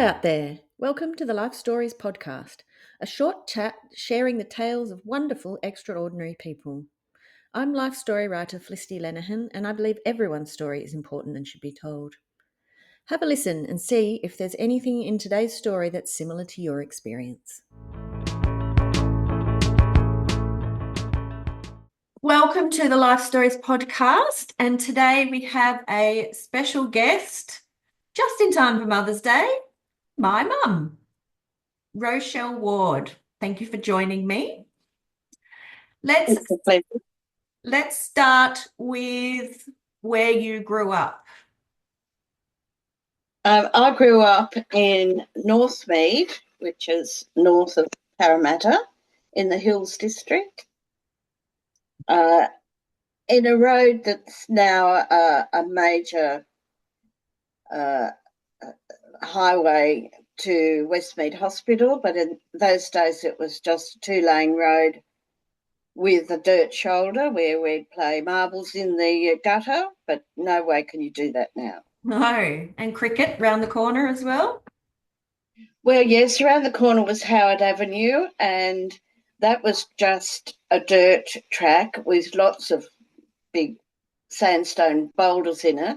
out there. Welcome to the Life Stories podcast, a short chat sharing the tales of wonderful, extraordinary people. I'm life story writer Felicity Lenihan, and I believe everyone's story is important and should be told. Have a listen and see if there's anything in today's story that's similar to your experience. Welcome to the Life Stories podcast, and today we have a special guest, just in time for Mother's Day, my mum, Rochelle Ward. Thank you for joining me. Let's start with where you grew up. I grew up in Northmead, which is north of Parramatta, in the Hills District, in a road that's now a major highway to Westmead Hospital, but in those days it was just a two-lane road with a dirt shoulder where we'd play marbles in the gutter, but no way can you do that now. No, and cricket round the corner as well? Well, yes, around the corner was Howard Avenue, and that was just a dirt track with lots of big sandstone boulders in it.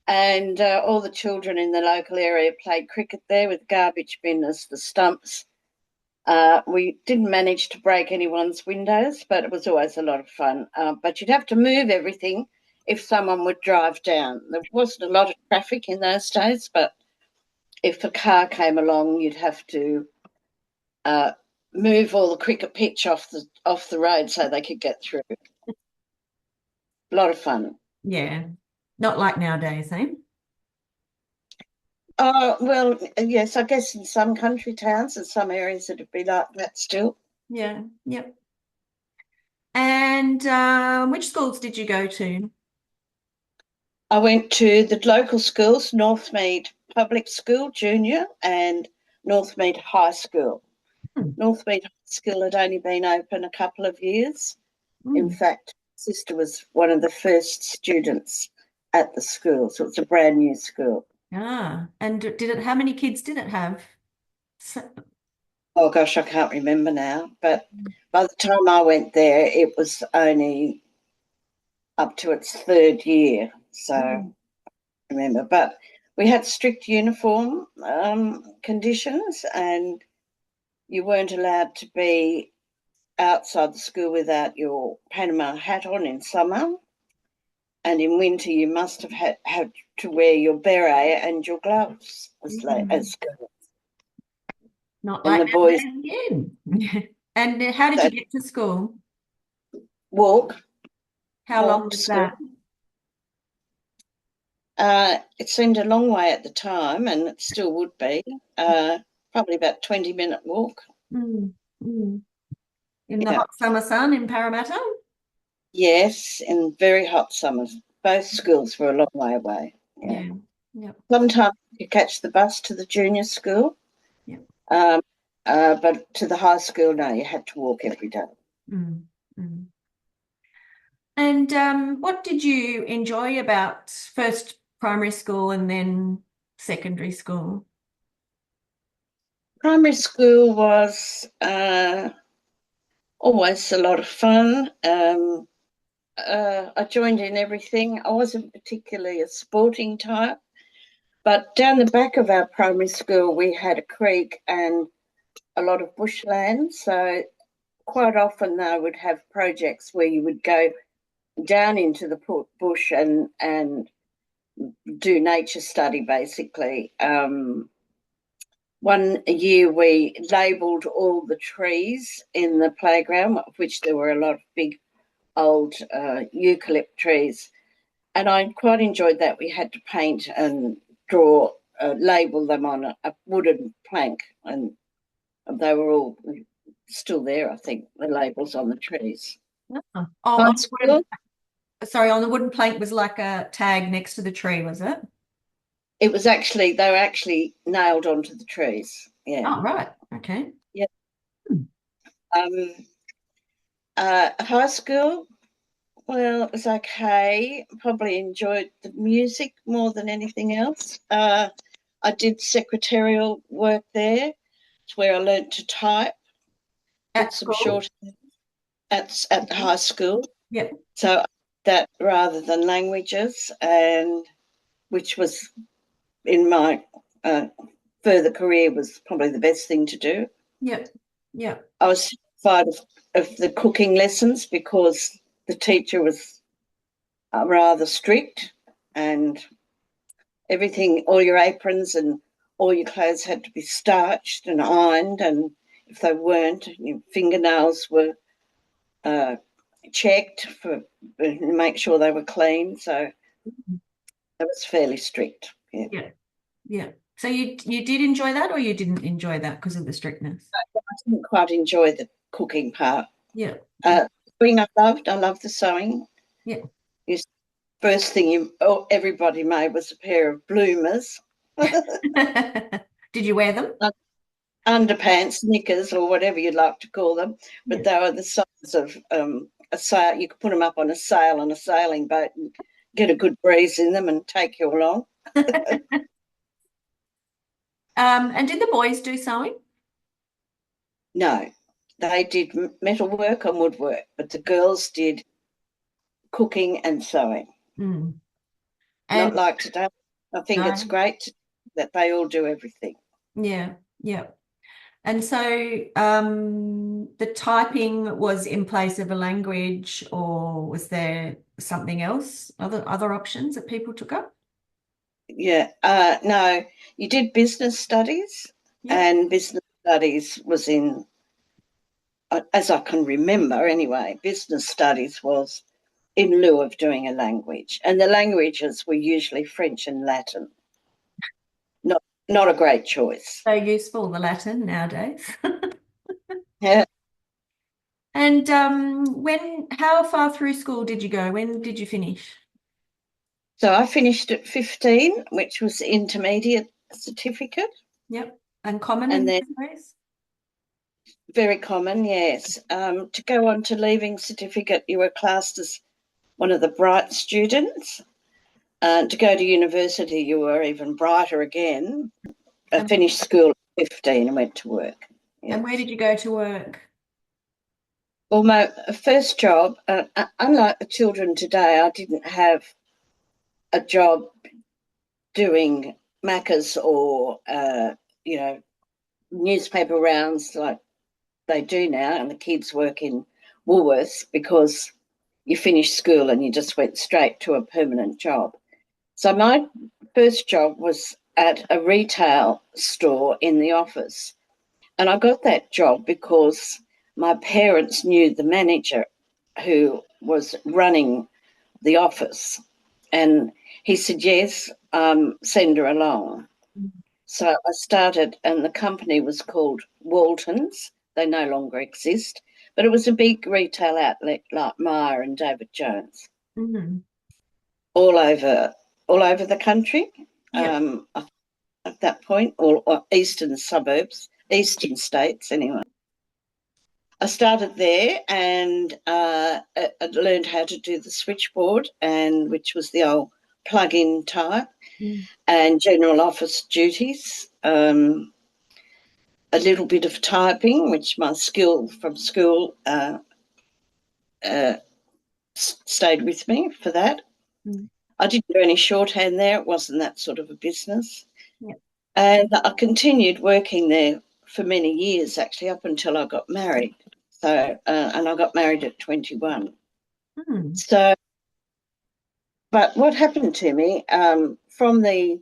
And all the children in the local area played cricket there with garbage bin as the stumps. We didn't manage to break anyone's windows, but it was always a lot of fun. But you'd have to move everything if someone would drive down. There wasn't a lot of traffic in those days, but if a car came along, you'd have to move all the cricket pitch off the road so they could get through. A lot of fun. Yeah, not like nowadays, eh? Well, yes, I guess in some country towns and some areas it'd be like that still. Yeah, yep. And which schools did you go to? I went to the local schools, Northmead Public School Junior and Northmead High School. Northmead High School had only been open a couple of years. In fact, my sister was one of the first students at the school, so it's a brand new school. And how many kids did it have? Oh gosh, I can't remember now, but by the time I went there, it was only up to its third year, so I remember. But we had strict uniform conditions, and you weren't allowed to be outside the school without your Panama hat on in summer, and in winter you must have had to wear your beret and your gloves as girls. Not like the boys again. And how did you get to school? Walk. How long was that? It seemed a long way at the time, and it still would be. Probably about 20-minute walk. In the hot summer sun in Parramatta? Yes, in very hot summers. Both schools were a long way away. Yeah. Sometimes you catch the bus to the junior school. But to the high school, no, you had to walk every day. And what did you enjoy about first primary school and then secondary school? Primary school was always a lot of fun. I joined in everything. I wasn't particularly a sporting type, but down the back of our primary school, we had a creek and a lot of bushland. So quite often they would have projects where you would go down into the bush and do nature study, basically. One year we labelled all the trees in the playground, of which there were a lot of big old eucalypt trees, and I quite enjoyed that. We had to paint and draw, label them on a wooden plank, and they were all still there, I think, the labels on the trees. On the wooden plank was like a tag next to the tree, was it? It was actually, they were actually nailed onto the trees. Yeah. Oh, right. Okay. Yeah. High school, well, it was okay. Probably enjoyed the music more than anything else. I did secretarial work there. It's where I learnt to type, At did some school? short at high school. Yep. So that rather than languages, and which was in my uh, further career was probably the best thing to do. Yep. Yep. I was terrified of the cooking lessons because the teacher was rather strict, and everything, all your aprons and all your clothes had to be starched and ironed, and if they weren't, your fingernails were uh, checked for make sure they were clean. So it was fairly strict. Yeah, Yeah. Yeah. So you did enjoy that, or you didn't enjoy that because of the strictness? I didn't quite enjoy the cooking part. Yeah. Sewing I loved. I loved the sewing. Yeah. You, first thing everybody made was a pair of bloomers, Did you wear them? underpants, knickers, or whatever you'd like to call them. But Yeah. they were the size of a sail. You could put them up on a sail on a sailing boat and get a good breeze in them and take you along. And did the boys do sewing? No, they did metal work and woodwork, but the girls did cooking and sewing. Mm. Not And like today. I think it's no, great that they all do everything. yeah, yeah. And so the typing was in place of a language, or was there something else, other options that people took up? Yeah. No, you did business studies, Yep. and business studies was in, as I can remember anyway, business studies was in lieu of doing a language. And the languages were usually French and Latin. Not not a great choice. So useful, the Latin nowadays. Yeah. And how far through school did you go? When did you finish? So I finished at 15, which was the intermediate certificate. Yep. And common And in then those days? very common, yes. To go on to leaving certificate, you were classed as one of the bright students. To go to university, you were even brighter again. I And, finished school at 15 and went to work. and where Yes. did you go to work? Well, my first job, unlike the children today, I didn't have a job doing Macca's or, newspaper rounds like they do now, and the kids work in Woolworths because you finished school and you just went straight to a permanent job. So my first job was at a retail store in the office. And I got that job because my parents knew the manager who was running the office. And he said, yes, send her along. So I started, and the company was called Waltons. They no longer exist, but it was a big retail outlet like Myer and David Jones Mm-hmm. all over all over the country. Yep. At that point, or eastern suburbs, eastern states anyway. I started there and I learned how to do the switchboard, and which was the old plug-in type, Mm. and general office duties. A little bit of typing, which my skill from school uh, stayed with me for that. Mm. I didn't do any shorthand there. It wasn't that sort of a business. Yep. And I continued working there for many years, actually, up until I got married. So, and I got married at 21. Mm. So, but what happened to me from the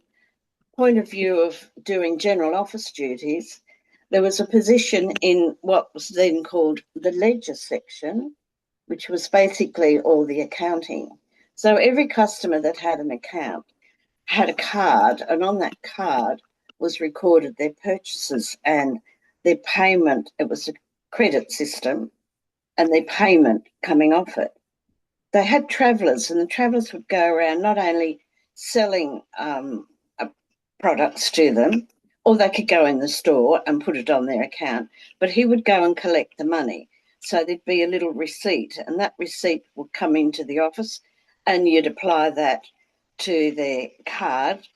point of view of doing general office duties, there was a position in what was then called the ledger section, which was basically all the accounting. So every customer that had an account had a card, and on that card was recorded their purchases and their payment. It was a credit system, and their payment coming off it. They had travellers, and the travellers would go around not only selling products to them, or they could go in the store and put it on their account, but he would go and collect the money. So there'd be a little receipt, and that receipt would come into the office, and you'd apply that to their card,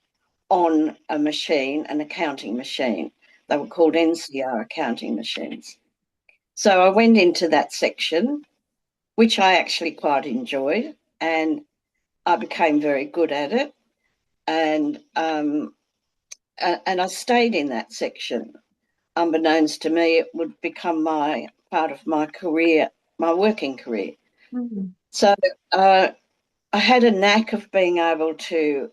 on a machine, an accounting machine. They were called NCR accounting machines. So I went into that section, which I actually quite enjoyed, and I became very good at it. And I stayed in that section. Unbeknownst to me, it would become my part of my career, my working career. Mm. So I had a knack of being able to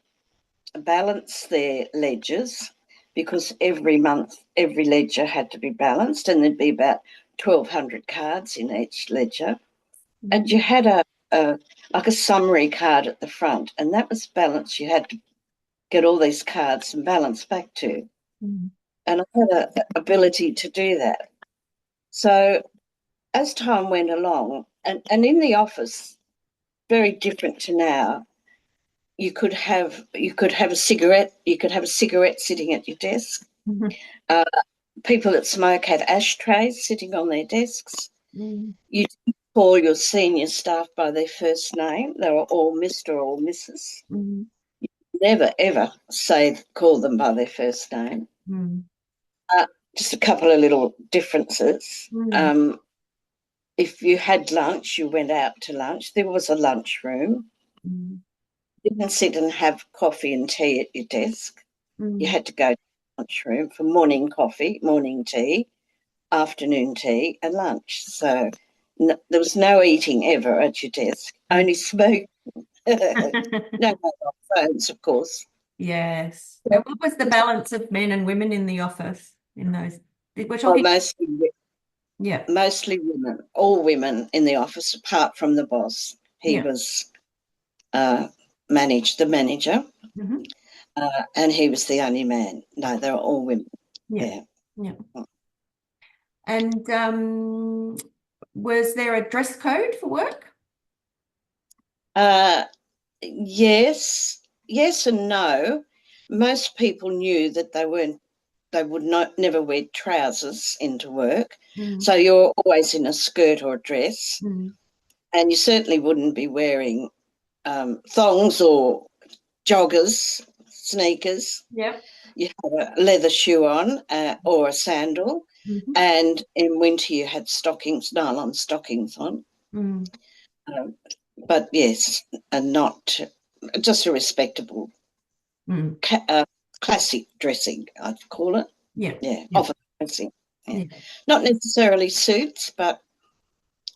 balance their ledgers, because every month every ledger had to be balanced, and there'd be about 1,200 cards in each ledger. And you had a like a summary card at the front, and that was balanced. You had to get all these cards and balance back to. Mm. And I had an ability to do that. So as time went along, and in the office, very different to now, you could have a cigarette. You could have a cigarette sitting at your desk. Mhm. Uh, People that smoke had ashtrays sitting on their desks. Mm. You didn't call your senior staff by their first name. They were all Mr. or Mrs. Mm. Never, ever call them by their first name. Mm. Uh, just a couple of little differences. Mm. If you had lunch, you went out to lunch. There was a lunch room. Mm. You didn't sit and have coffee and tea at your desk. You Mm. had to go to the lunchroom for morning coffee, morning tea, afternoon tea, and lunch. So there was no eating ever at your desk, Mm. only smoke. No mobile phones, of course. Yes. And what was the balance of men and women in the office in those? We're Oh, talking, yeah, mostly women, all women in the office, apart from the boss. He yeah. was uh, the manager, Hmm. and he was the only man. No, they were all women. Yeah, Yeah. yeah. And was there a dress code for work? Uh, yes, yes and no. Most people knew that they would not never wear trousers into work. Mm. So you're always in a skirt or a dress, Mm. and you certainly wouldn't be wearing thongs or joggers, sneakers. Yep. You had a leather shoe on, or a sandal, Hmm. and in winter you had stockings, nylon stockings on. Mm. Um, but yes, and not just a respectable, Mm. classic dressing, I'd call it. Yeah, Yeah, yeah, office dressing. Yeah. yeah, Not necessarily suits, but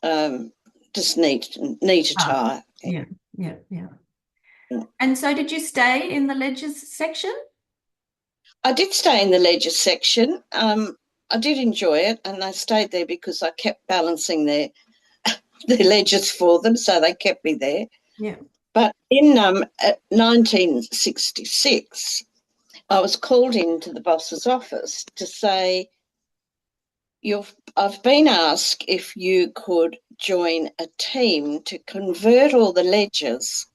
um, just neat ah, attire. yeah, yeah, yeah. Yeah. And so did you stay in the ledgers section? I did stay in the ledger section. I did enjoy it, and I stayed there because I kept balancing their ledgers for them, so they kept me there. Yeah. But in 1966, I was called into the boss's office to say, I've been asked if you could join a team to convert all the ledgers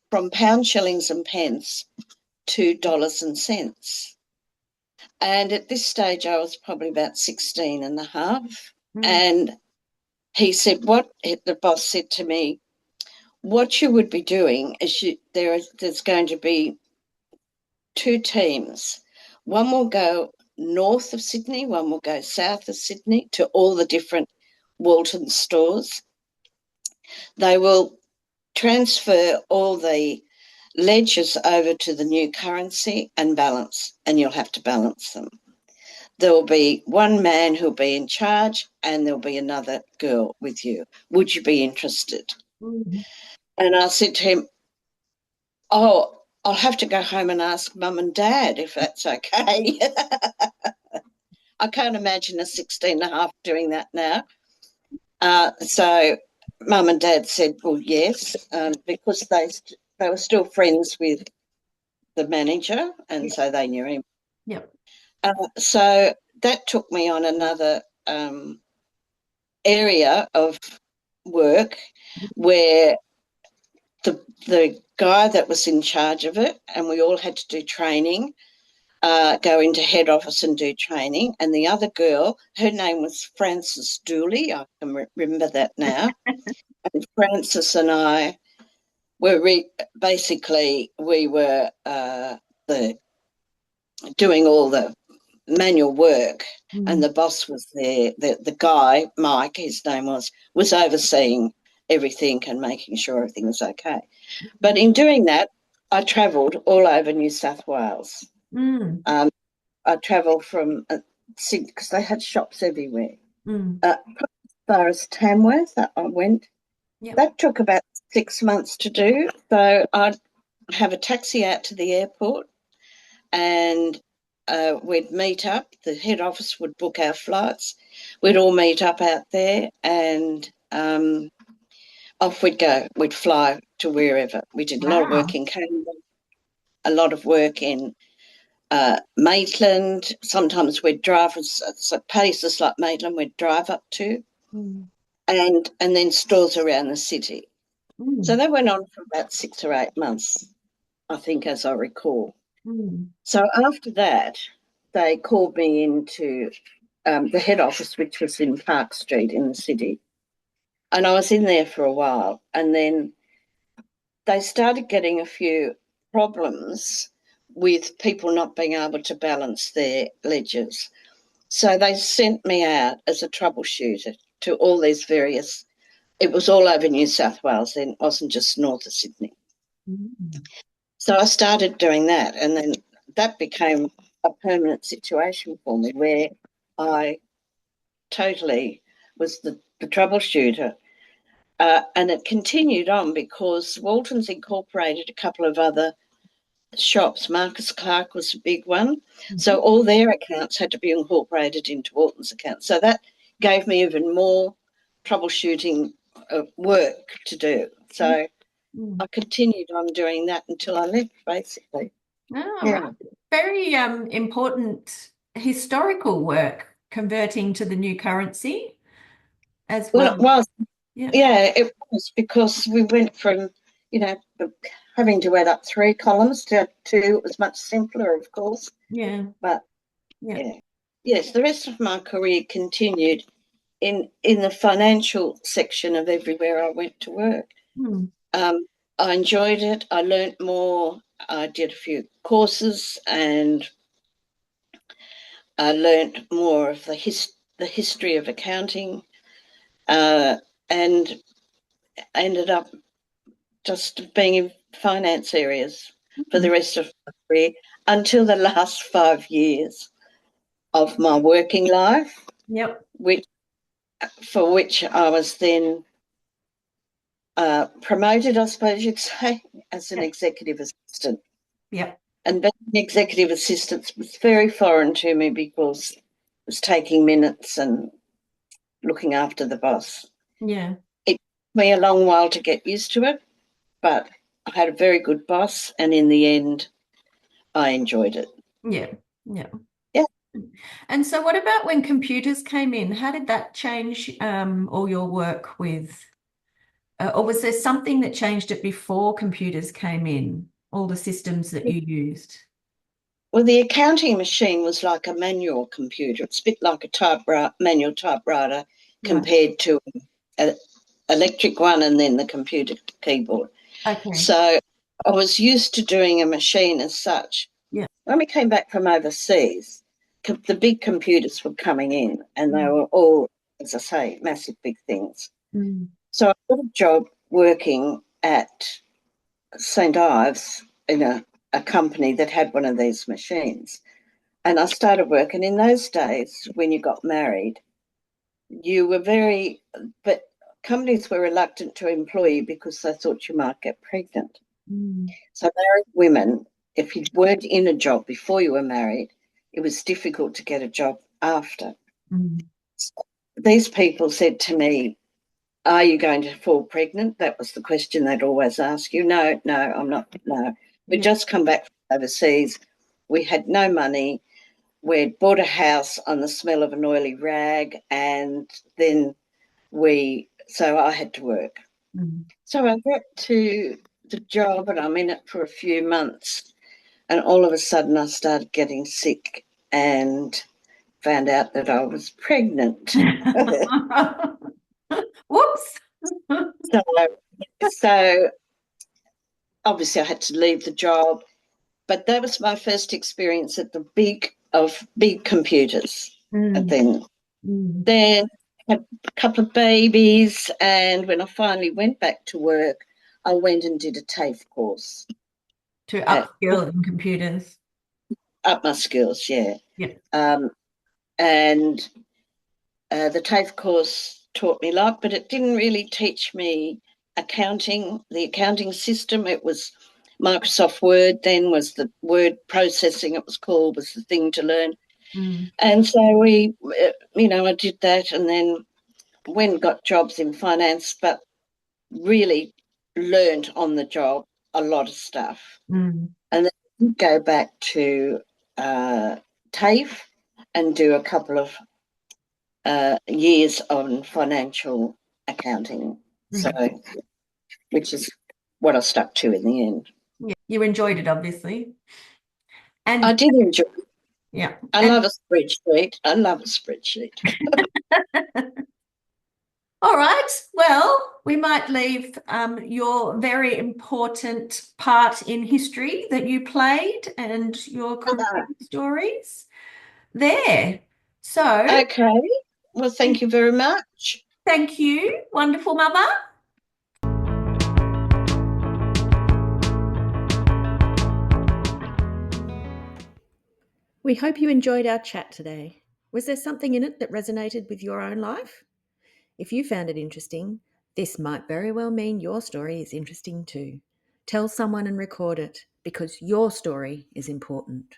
from pound, shillings, and pence to dollars and cents. And at this stage, I was probably about 16 and a half. Mm. And he said, the boss said to me, what you would be doing is there's going to be two teams. One will go north of Sydney, one will go south of Sydney to all the different Waltons stores. They will transfer all the ledgers over to the new currency and balance, and you'll have to balance them. There will be one man who'll be in charge, and there'll be another girl with you. Would you be interested? Mm. And I said to him, oh, I'll have to go home and ask mum and dad if that's okay. I can't imagine a 16 and a half doing that now. So mum and dad said, well, yes, because they were still friends with the manager, and Yeah. so they knew him. Yep. So that took me on another area of work where the guy that was in charge of it, and we all had to do training, go into head office and do training. And the other girl, her name was Frances Dooley. I can remember that now. And Frances and I were basically we were the doing all the manual work, and Mm. the boss was there. The guy, Mike, his name was overseeing everything and making sure everything was okay. But in doing that, I travelled all over New South Wales. Mm. Um, I travelled from because they had shops everywhere. Mm. As far as Tamworth, I went. Yep. That took about 6 months to do. So I'd have a taxi out to the airport, and we'd meet up. The head office would book our flights. We'd all meet up out there, and off we'd go. We'd fly to wherever. We did a lot of work Wow. in Canada, a lot of work in Maitland. Sometimes we'd drive so places like Maitland we'd drive up to, Mm. and then stores around the city. So Mm. that went on for about 6 or 8 months, I think, as I recall. Mm. So after that, they called me into the head office, which was in Park Street in the city. And I was in there for a while. And then they started getting a few problems with people not being able to balance their ledgers. So they sent me out as a troubleshooter to all these various, it was all over New South Wales then, it wasn't just north of Sydney. Mm. So I started doing that, and then that became a permanent situation for me where I totally was the troubleshooter. And it continued on because Waltons incorporated a couple of other shops. Marcus Clark was a big one. So Mhm. all their accounts had to be incorporated into Walton's accounts. So that gave me even more troubleshooting work to do. Mm. So Mm. I continued on doing that until I left, basically. Oh, right. Yeah. Very important historical work converting to the new currency as Well, it well. was, Yeah. yeah, it was because we went from, you know, having to add up 3 columns to two. It was much simpler, of course. Yeah. But Yeah. yeah, yes, the rest of my career continued in the financial section of everywhere I went to work. Hmm. Um, I enjoyed it. I learnt more. I did a few courses, and I learnt more of the history of accounting, and ended up just being in finance areas for Hmm. the rest of my career until the last 5 years of my working life, Yep. which for which I was then promoted, I suppose you'd say, as an Yep. executive assistant. Yep. And being an executive assistant was very foreign to me because it was taking minutes and looking after the boss. Yeah. It took me a long while to get used to it, but I had a very good boss, and in the end, I enjoyed it. Yeah. Yeah. Yeah. And so what about when computers came in? How did that change all your work with, or was there something that changed it before computers came in, all the systems that you used? Well, the accounting machine was like a manual computer. It's a bit like a manual typewriter Right. compared to an electric one and then the computer keyboard. Okay. So I was used to doing a machine as such. Yeah. When we came back from overseas, the big computers were coming in, and they Mm. were all, as I say, massive big things. Mm. So I got a job working at St. Ives in a company that had one of these machines. And I started working in those days when you got married. You were but companies were reluctant to employ you because they thought you might get pregnant. Mm. So, married women, if you weren't in a job before you were married, it was difficult to get a job after. Mm. So these people said to me, "Are you going to fall pregnant?" That was the question they'd always ask you. No, no, I'm not. No. We'd Yeah. just come back from overseas. We had no money. We'd bought a house on the smell of an oily rag, and then so I had to work. Mm. So I got to the job, and I'm in it for a few months, and all of a sudden I started getting sick and found out that I was pregnant. Whoops. so, so obviously I had to leave the job, but that was my first experience at the big computers. And Mm. then had a couple of babies, and when I finally went back to work, I went and did a TAFE course To at upskill in computers. up my skills, yeah. Yeah. Um, and the TAFE course taught me a lot, but it didn't really teach me accounting, the accounting system. It was Microsoft Word, then was the word processing, it was called, was the thing to learn. Mm. And so I did that and then went and got jobs in finance, but really learned on the job a lot of stuff. Mm. And then go back to TAFE and do a couple of years on financial accounting. So, Mm. which is what I stuck to in the end. Yeah. You enjoyed it, obviously. I And did enjoy it. yeah. I And love a spreadsheet. I love a spreadsheet. all right. Well, we might leave your very important part in history that you played and your career stories there. So Okay. Well, thank you very much. thank you, wonderful mother. We hope you enjoyed our chat today. Was there something in it that resonated with your own life? If you found it interesting, this might very well mean your story is interesting too. Tell someone and record it because your story is important.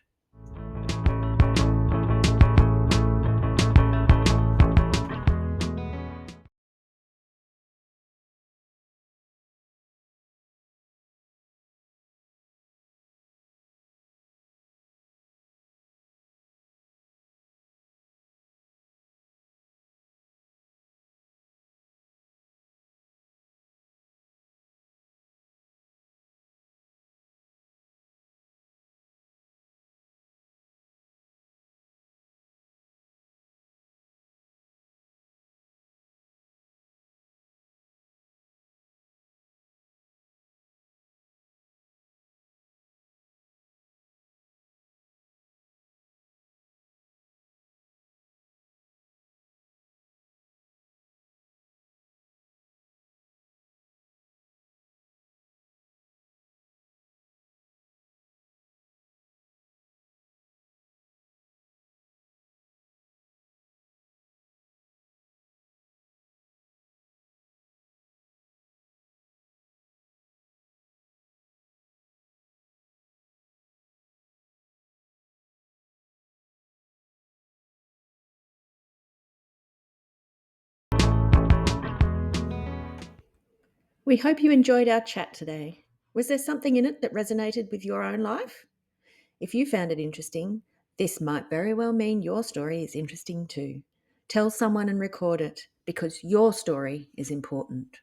We hope you enjoyed our chat today. Was there something in it that resonated with your own life? If you found it interesting, this might very well mean your story is interesting too. Tell someone and record it because your story is important.